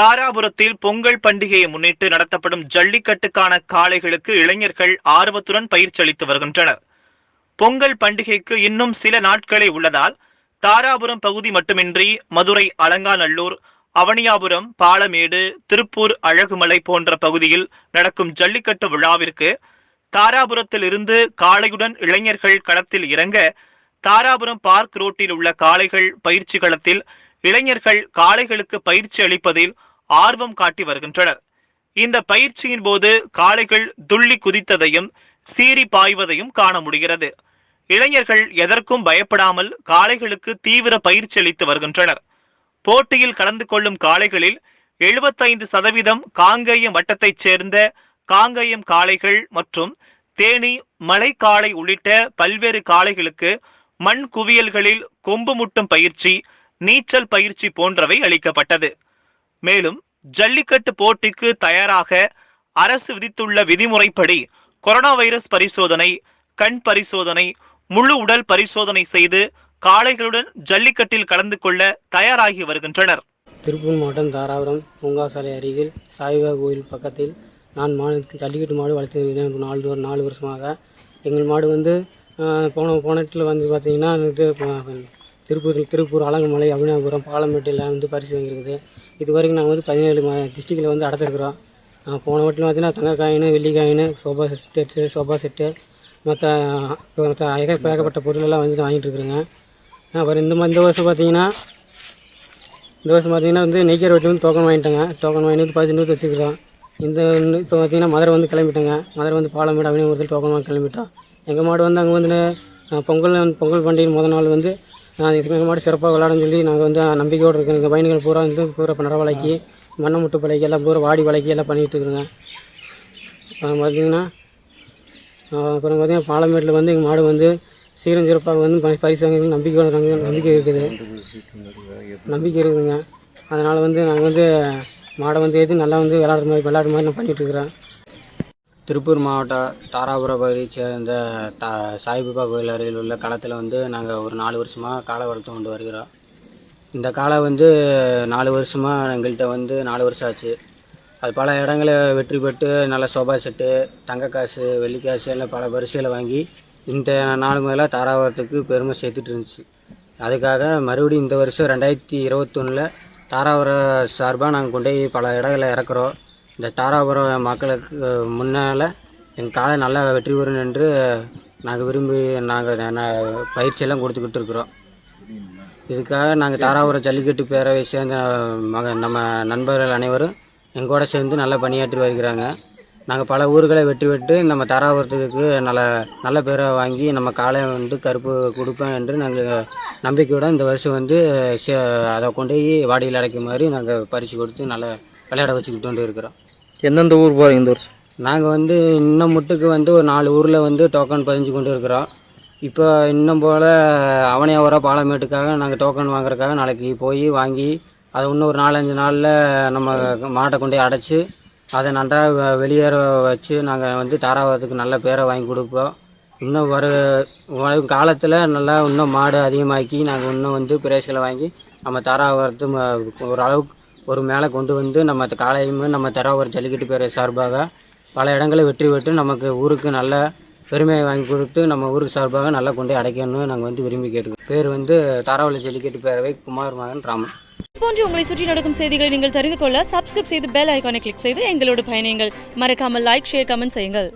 தாராபுரத்தில் பொங்கல் பண்டிகையை முன்னிட்டு நடத்தப்படும் ஜல்லிக்கட்டுக்கான காளைகளுக்கு இளைஞர்கள் ஆர்வத்துடன் பயிற்சி அளித்து வருகின்றனர். பொங்கல் பண்டிகைக்கு இன்னும் சில நாட்களே உள்ளதால் தாராபுரம் பகுதி மட்டுமின்றி மதுரை அலங்காநல்லூர், அவனியாபுரம், பாலமேடு, திருப்பூர், அழகுமலை போன்ற பகுதியில் நடக்கும் ஜல்லிக்கட்டு விழாவிற்கு தாராபுரத்தில் இருந்து காளையுடன் இளைஞர்கள் களத்தில் இறங்க தாராபுரம் பார்க் ரோட்டில் உள்ள காளைகள் பயிற்சி களத்தில் இளைஞர்கள் காளைகளுக்கு பயிற்சி அளிப்பதில் ஆர்வம் காட்டி வருகின்றனர். இந்த பயிற்சியின் போது காளைகள் துள்ளி குதித்ததையும் சீறி பாய்வதையும் காண முடிகிறது. இளைஞர்கள் எதற்கும் பயப்படாமல் காளைகளுக்கு தீவிர பயிற்சி அளித்து வருகின்றனர். போட்டியில் கலந்து கொள்ளும் காளைகளில் 75% காங்கேயம் வட்டத்தைச் சேர்ந்த காங்கேயம் காளைகள் மற்றும் தேனி, மலை காளை உள்ளிட்ட பல்வேறு காளைகளுக்கு மண் குவியல்களில் கொம்பு முட்டும் பயிற்சி, நீச்சல் பயிற்சி போன்றவை அளிக்கப்பட்டது. மேலும் ஜல்லிக்கட்டு போட்டிக்கு தயாராக அரசு விதித்துள்ள விதிமுறைப்படி கொரோனா வைரஸ் பரிசோதனை, கண் பரிசோதனை, முழு உடல் பரிசோதனை செய்து காளைகளுடன் ஜல்லிக்கட்டில் கலந்து கொள்ள தயாராகி வருகின்றனர். திருப்பூர் மாவட்டம் தாராபுரம் பூங்கா சாலை அருகில் சாய்பாபா கோயில் பக்கத்தில் நான் ஜல்லிக்கட்டு மாடு வளர்த்து வருகிறேன். 4 வருஷமாக எங்கள் மாடு வந்து போன இடத்துல வந்து பார்த்திங்கன்னா திருப்பூர் அலங்கமலை, அபிநாபுரம், பாலமேட்டில் வந்து பரிசு வாங்கியிருக்குது. இது வரைக்கும் நாங்கள் வந்து 17 டிஸ்ட்ரிக்டில் வந்து அடைச்சிருக்கிறோம். போன வாட்டில் பார்த்திங்கன்னா தங்க காயின், வெள்ளி காயின், சோபா செட்டு மற்ற ஏகப்பட்ட பொருளெல்லாம் வந்து வாங்கிட்டு இருக்கிறேங்க. அப்புறம் இந்த வருஷம் பார்த்திங்கன்னா வந்து நெய்க்கர் வீட்டில் வந்து டோக்கன் வாங்கிட்டேங்க. டோக்கன் வாங்கிட்டு 15 வச்சுக்கிறோம். இப்போ பார்த்திங்கன்னா மதுரை வந்து கிளம்பிட்டேங்க. மதுரை வந்து பாலமேடு அபிநாபுரத்தில் டோக்கன் வாங்கி கிளம்பிட்டோம். எங்கள் மாடு வந்து அங்கே வந்து பொங்கல் பண்டிகை முதல் நாள் வந்து எங்கள் மாடு சிறப்பாக விளையாடுன்னு சொல்லி நாங்கள் வந்து நம்பிக்கையோடு இருக்கோம். எங்கள் பையன்கள் பூரா வந்து நிற வளைக்கி, மண்ணை முட்டு பழக்கி, எல்லாம் பூரா வாடி வளைக்கி எல்லாம் பண்ணிகிட்டு இருக்கிறோங்க. அப்புறம் பாலமேட்டில் வந்து எங்கள் மாடு வந்து சீரம் சிறப்பாக வந்து பரிசு வாங்கி நம்பிக்கை இருக்குதுங்க. அதனால் வந்து நாங்கள் வந்து மாடை வந்து எது நல்லா வந்து விளையாடுற மாதிரி நான் பண்ணிகிட்டு இருக்கிறேன். திருப்பூர் மாவட்டம் தாராபுரம் பகுதியை சேர்ந்த சாய்பாபா கோயில் அருகில் உள்ள களத்தில் வந்து நாங்கள் ஒரு 4 வருஷமாக காளை வளர்த்து கொண்டு வருகிறோம். இந்த காளை வந்து 4 வருஷமாக எங்கள்கிட்ட வந்து 4 வருஷம் ஆச்சு. அது பல இடங்களில் வெற்றி பெற்று நல்ல சோபா செட்டு, தங்க காசு, வெள்ளிக்காசு எல்லாம் பல பரிசுகளை வாங்கி இந்த 4 மேலே தாராபுரத்துக்கு பெருமை சேர்த்துட்டு இருந்துச்சு. அதுக்காக மறுபடியும் இந்த வருஷம் 2021 தாராபுரம் சார்பாக நாங்கள் கொண்டு போய் பல இடங்களில் இறக்குறோம். இந்த தாராபுரம் மக்களுக்கு முன்னால் எங்கள் காலை நல்லா வெற்றி பெறும் என்று நாங்கள் விரும்பி பயிற்சியெல்லாம் கொடுத்துக்கிட்டு இருக்கிறோம். இதுக்காக நாங்கள் தாராபுரம் ஜல்லிக்கட்டு பேரவை சேர்ந்த நம்ம நண்பர்கள் அனைவரும் எங்கூட சேர்ந்து நல்லா பணியாற்றி வருகிறாங்க. நாங்கள் பல ஊர்களை வெற்றி பெற்று நம்ம தாராபுரத்துக்கு நல்ல பேரை வாங்கி நம்ம காலை வந்து கருப்பு கொடுப்போம் என்று நாங்கள் நம்பிக்கையோடு இந்த வருஷம் வந்து அதை கொண்டு போய் வாடியில் அடைக்கும் நாங்கள் பரிசு கொடுத்து நல்லா விளையாட வச்சுக்கிட்டு வந்து இருக்கிறோம். எந்தெந்த ஊர் போகிறீங்க இந்த வருஷம்? நாங்கள் வந்து இன்னும் முட்டுக்கு வந்து ஒரு 4 ஊரில் வந்து டோக்கன் பதிஞ்சு கொண்டு இருக்கிறோம். இப்போ இன்னும் போல் அவனியாபுரம், பாலமேட்டுக்காக நாங்கள் டோக்கன் வாங்குறதுக்காக நாளைக்கு போய் வாங்கி அதை இன்னும் ஒரு 4-5 நாளில் நம்ம மாட்டை கொண்டு போய் அடைச்சி அதை நன்றாக வெளியேற வச்சு நாங்கள் வந்து தாராபுரத்துக்கு நல்ல பேரை வாங்கி கொடுப்போம். இன்னும் வரும் காலத்தில் நல்லா இன்னும் மாடு அதிகமாக்கி நாங்கள் இன்னும் வந்து பிரைஸ்களை வாங்கி நம்ம தாராபுரத்து ஓரளவுக்கு ஒரு மேலே கொண்டு வந்து நம்ம காலையுமே நம்ம தாராபுரம் ஜல்லிக்கட்டு பேரை சார்பாக பல இடங்களில் வெற்றி பெற்று நமக்கு ஊருக்கு நல்ல பெருமையை வாங்கி கொடுத்து நம்ம ஊருக்கு சார்பாக நல்லா கொண்டு அடைக்கணும்னு நாங்கள் வந்து விரும்பி கேட்டுக்கோம். பேர் வந்து தாராபுரம் ஜல்லிக்கட்டு பேரவை குமார் மகன் ராமன். போன்று உங்களை சுற்றி நடக்கும் செய்திகளை நீங்கள் தெரிந்து கொள்ள சப்ஸ்கிரைப் செய்து பெல் ஐகானை கிளிக் செய்து எங்களோடு பயணியுங்கள். மறக்காமல் லைக், ஷேர், கமெண்ட் செய்யுங்கள்.